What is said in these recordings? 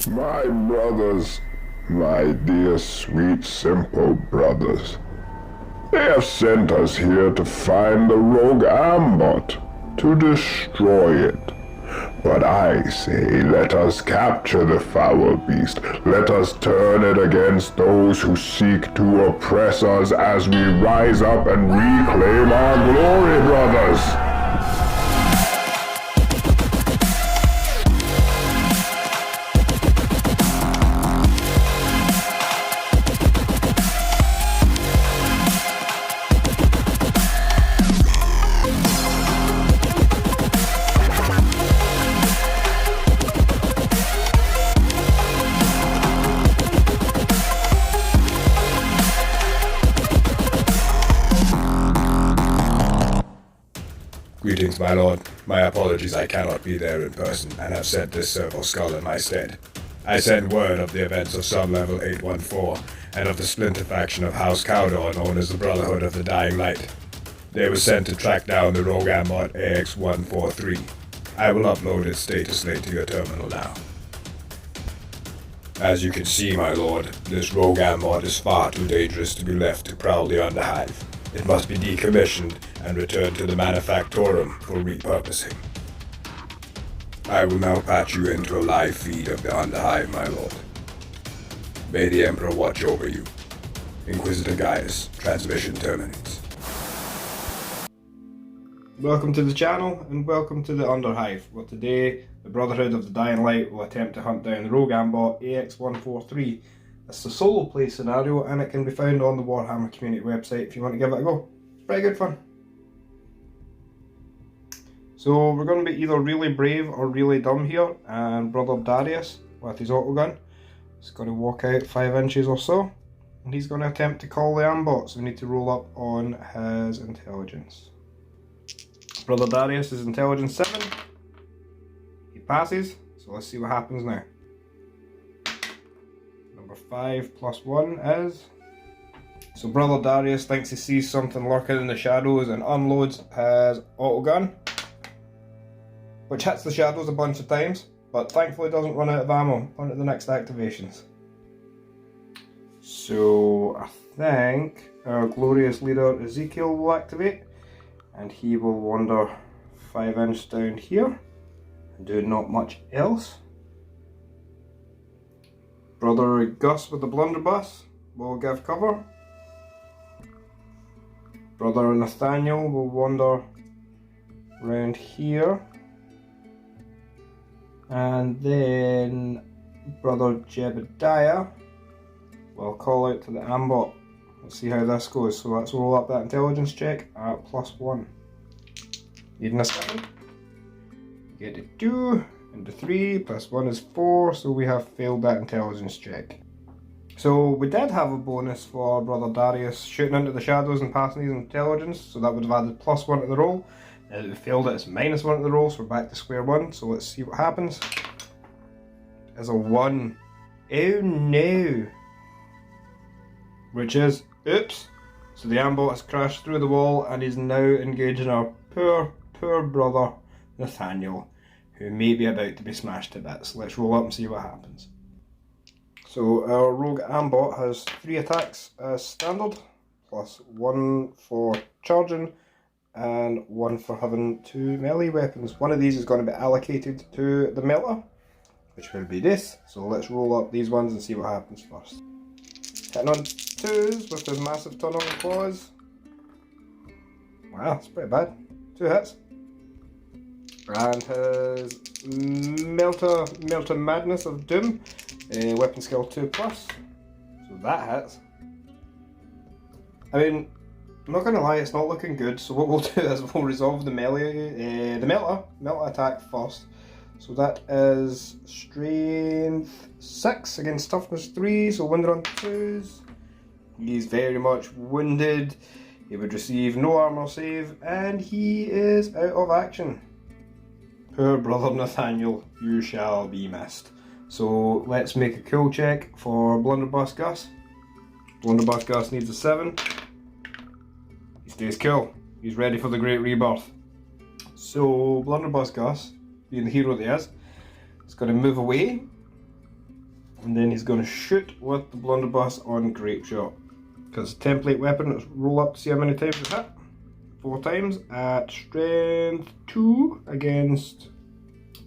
My brothers, my dear sweet simple brothers, they have sent us here to find the rogue Ambot, to destroy it. But I say, let us capture the foul beast. Let us turn it against those who seek to oppress us as we rise up and reclaim our glory, brothers. Greetings, my lord. My apologies I cannot be there in person, and have sent this serval skull in my stead. I send word of the events of Sub-Level 814, and of the splinter faction of House Cawdor known as the Brotherhood of the Dying Light. They were sent to track down the rogue Ambot AX-143. I will upload its status link to your terminal now. As you can see, my lord, this rogue Ambot is far too dangerous to be left to prowl the Underhive. It must be decommissioned and returned to the Manufactorum for repurposing. I will now patch you into a live feed of the Underhive, my lord. May the Emperor watch over you. Inquisitor Gaius, transmission terminates. Welcome to the channel and welcome to the Underhive, where today the Brotherhood of the Dying Light will attempt to hunt down the rogue Ambot AX-143. It's a solo play scenario and it can be found on the Warhammer community website if you want to give it a go. It's pretty good fun. So we're going to be either really brave or really dumb here, and Brother Darius with his autogun is going to walk out 5 inches or so, and he's going to attempt to call the Ambot, so we need to roll up on his intelligence. Brother Darius is intelligence 7. He passes, so let's see what happens now. Number 5 plus 1 is... So Brother Darius thinks he sees something lurking in the shadows and unloads his autogun, which hits the shadows a bunch of times, but thankfully doesn't run out of ammo. On to the next activations. So I think our glorious leader Ezekiel will activate, and he will wander 5 inches down here and do not much else. Brother Gus with the blunderbuss will give cover. Brother Nathaniel will wander round here. And then Brother Jebediah will call out to the Ambot. Let's see how this goes. So let's roll up that intelligence check at +1. Needing a 7. Get a 2 and a 3, +1 is 4, so we have failed that intelligence check. So we did have a bonus for Brother Darius shooting into the shadows and passing his intelligence, so that would have added +1 to the roll. Now that we failed it, it's -1 to the roll, so we're back to square one. So let's see what happens. There's a 1. Oh no! Which is, oops! So the Ambot has crashed through the wall and is now engaging our poor brother Nathaniel, who may be about to be smashed to bits. Let's roll up and see what happens. So our rogue Ambot has 3 attacks as standard, +1 for charging, and 1 for having 2 melee weapons. One of these is going to be allocated to the melter, which will be this. So let's roll up these ones and see what happens first. Hitting on 2s with his massive tunnel and claws. Wow, that's pretty bad. 2 hits. And his Melter Madness of Doom, weapon skill 2+. So that hits. I mean, I'm not going to lie, it's not looking good, so what we'll do is we'll resolve the melee, the melter attack first. So that is strength 6 against toughness 3, so wounded on 2s. He's very much wounded, he would receive no armor save, and he is out of action. Poor brother Nathaniel, you shall be missed. So let's make a cool check for Blunderbuss Gus. Blunderbuss Gus needs a 7. He stays cool. He's ready for the Great Rebirth. So Blunderbuss Gus, being the hero that he is going to move away And then he's going to shoot with the blunderbuss on Grape Shot. Because template weapon, let's roll up to see how many times it's hit. 4 times at strength 2 against...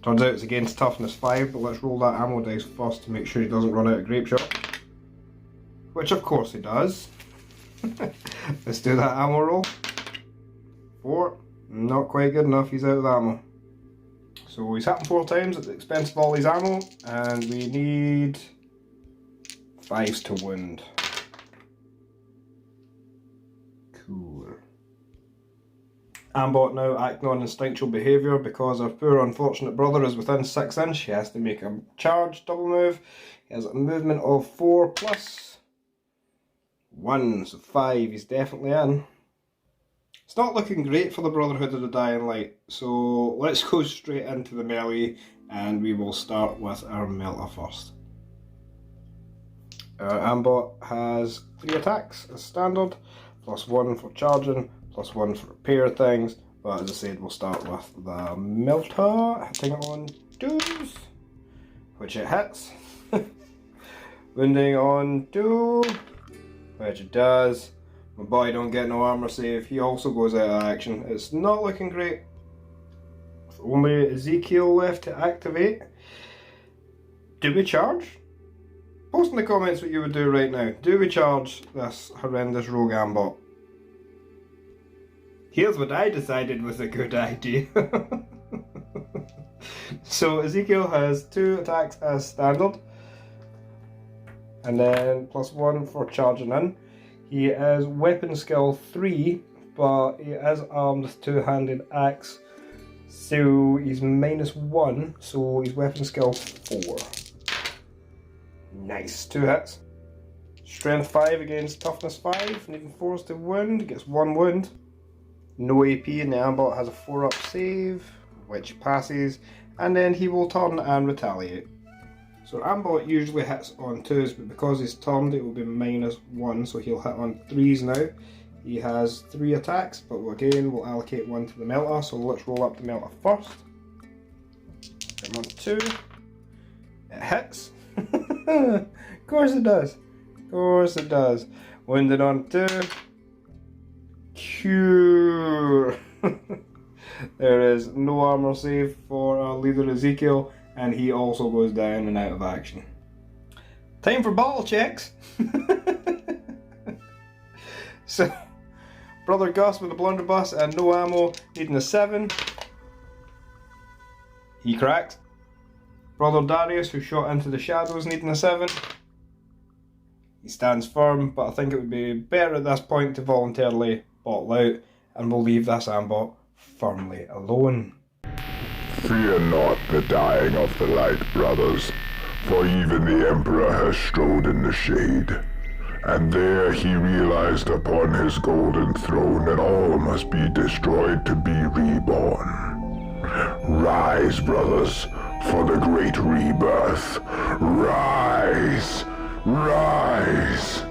Turns out it's against toughness 5, but let's roll that ammo dice first to make sure he doesn't run out of Grape Shot. Which of course he does. Let's do that ammo roll. 4. Not quite good enough, he's out of ammo. So he's hitting 4 times at the expense of all his ammo, and we need 5s to wound. Cool. Ambot now acting on instinctual behaviour because our poor unfortunate brother is within 6 inch. He has to make a charge, double move. He has a movement of 4 plus 1, so 5. He's definitely in. It's not looking great for the Brotherhood of the Dying Light, so let's go straight into the melee and we will start with our Melta first. Our Ambot has 3 attacks as standard, +1 for charging, +1 for repair things, but as I said we'll start with the Melta, hitting on 2s, which it hits, wounding on 2, which it does. My boy don't get no armor save, he also goes out of action. It's not looking great. With only Ezekiel left to activate. Do we charge? Post in the comments what you would do right now. Do we charge this horrendous rogue Ambot? Here's what I decided was a good idea. So Ezekiel has 2 attacks as standard. And then +1 for charging in. He is weapon skill 3, but he is armed with 2-handed axe, so he's -1, so he's weapon skill 4. Nice, 2 hits. Strength 5 against toughness 5, needing 4s to wound, gets 1 wound. No AP, and the Ambot has a 4-up save, which passes, and then he will turn and retaliate. So Ambot usually hits on 2s, but because he's turned it will be -1, so he'll hit on 3s now. He has 3 attacks, but again we'll allocate 1 to the Melta, so let's roll up the Melta first. Hit him on 2. It hits. Of course it does. Of course it does. Wounded on 2. Cure. There is no armor save for our leader Ezekiel, and he also goes down and out of action. Time for bottle checks! So, Brother Gus with a blunderbuss and no ammo, needing a 7. He cracks. Brother Darius, who shot into the shadows, needing a 7. He stands firm, but I think it would be better at this point to voluntarily bottle out, and we'll leave this Ambot firmly alone. Fear not the dying of the light, brothers, for even the Emperor has strode in the shade, and there he realized upon his golden throne that all must be destroyed to be reborn. Rise, brothers, for the great rebirth. Rise! Rise!